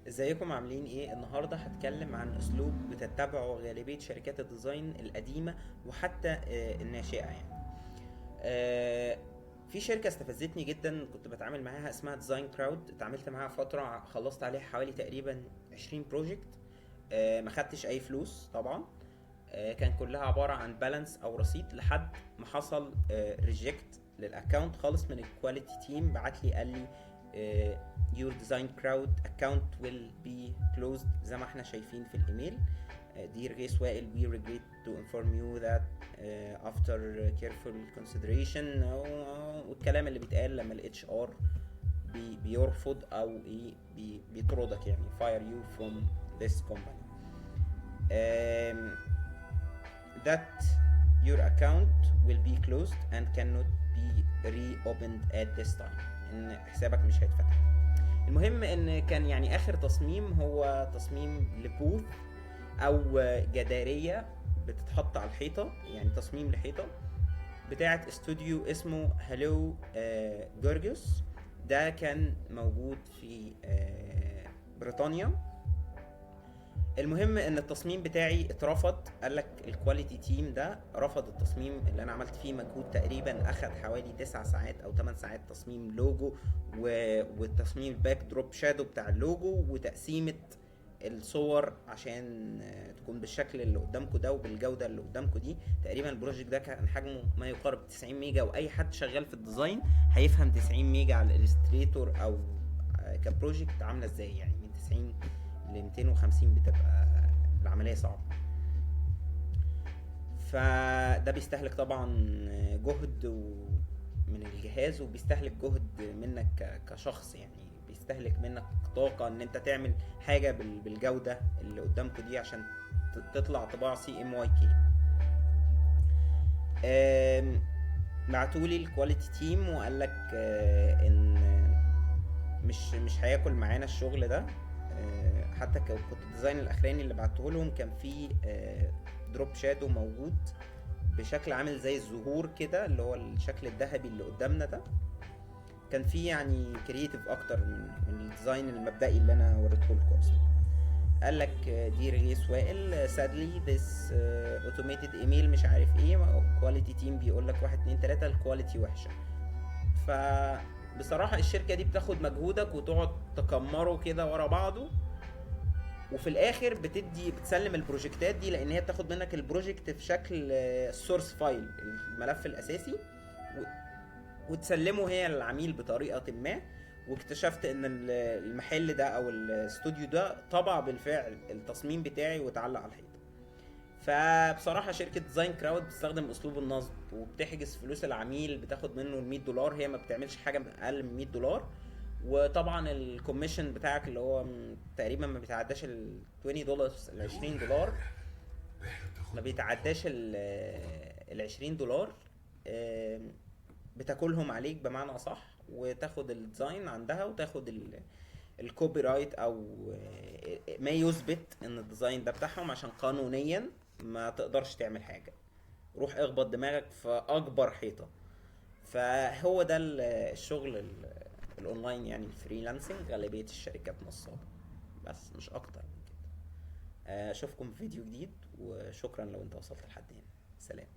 ازيكم عاملين ايه؟ النهارده هتكلم عن اسلوب بتتبعه غالبية شركات الديزاين القديمة وحتى الناشئة يعني. آه، في شركة استفزتني جدا كنت بتعامل معاها اسمها ديزاين كراود. اتعاملت معاها فترة، خلصت عليها حوالي تقريبا 20 بروجكت. ما خدتش اي فلوس طبعا. كان كلها عبارة عن بالانس او رصيد لحد ما حصل ريجكت للاكونت خالص من الكواليتي تيم. بعت لي قال لي your design crowd account will be closed زي ما احنا شايفين في الايميل. Dear غيث وائل, we regret to inform you that after careful consideration والكلام اللي بيتقال لما ال HR بيرفض او ايه بيطردك يعني fire you from this company. um, that your account will be closed and cannot be reopened at this time. ان حسابك مش هيتفتح. المهم ان كان يعني اخر تصميم هو تصميم لبوث او جدارية بتتحط على الحيطة، يعني تصميم لحيطة بتاعت استوديو اسمه هالو جورجوس. ده كان موجود في بريطانيا. المهم ان التصميم بتاعي اترفض. قالك الكواليتي تيم ده رفض التصميم اللي انا عملت فيه مجهود، تقريبا اخد حوالي 9 ساعات او 8 ساعات تصميم لوجو والتصميم الباك دروب شادو بتاع اللوجو وتقسيمة الصور عشان تكون بالشكل اللي قدامكم ده وبالجودة اللي قدامكم دي. تقريبا البروجكت ده كان حجمه ما يقارب 90 ميجا، واي حد شغال في الديزاين هيفهم 90 ميجا على الالستريتور او كبروجكت عاملة ازاي. يعني من 90 ل 250 بتبقى العملية صعبة. فده بيستهلك طبعا جهد من الجهاز، وبيستهلك جهد منك كشخص، يعني بيستهلك منك طاقة ان انت تعمل حاجة بالجودة اللي قدامكم دي عشان تطلع طباعة CMYK. بعتولي الكواليتي تيم وقال لك ان مش هياكل معانا الشغل ده. حتى كنت الديزاين الاخراني اللي بعته لهم كان فيه دروب شادو موجود بشكل عامل زي الزهور كده، اللي هو الشكل الذهبي اللي قدامنا ده. كان فيه يعني كرييتيف اكتر من الديزاين المبدئي اللي انا وريته لكم اصلا. قال لك دي رغيس وائل sadly this automated email مش عارف ايه كواليتي تيم بيقول لك 1 2 3 الكواليتي وحشه. فبصراحه الشركه دي بتاخد مجهودك وتقعد تكمره كده ورا بعضه، وفي الاخر بتسلم البروجكتات دي، لان هي بتاخد منك البروجكت في شكل السورس فايل الملف الاساسي وتسلمه هي للعميل بطريقه ما. واكتشفت ان المحل ده او الاستوديو ده طبع بالفعل التصميم بتاعي واتعلق على الحيطه. فبصراحه شركه ديزاين كراود بتستخدم اسلوب النصب وبتحجز فلوس العميل، بتاخد منه ال $100. هي ما بتعملش حاجه اقل من $100. وطبعا الكوميشن بتاعك اللي هو تقريبا ما بيتعداش ال $20 ال $20، ما بيتعداش ال $20. بتاكلهم عليك بمعنى اصح، وتاخد الديزاين عندها وتاخد الكوبي رايت او ما يثبت ان الديزاين ده بتاعهم، عشان قانونيا ما تقدرش تعمل حاجه. روح اخبط دماغك في اكبر حيطه. فهو ده الشغل الاونلاين، يعني الفريلانسنج غالبيه الشركات نصابه، بس مش اكتر من كده. اشوفكم في فيديو جديد، وشكرا لو انت وصلت لحد هنا. سلام.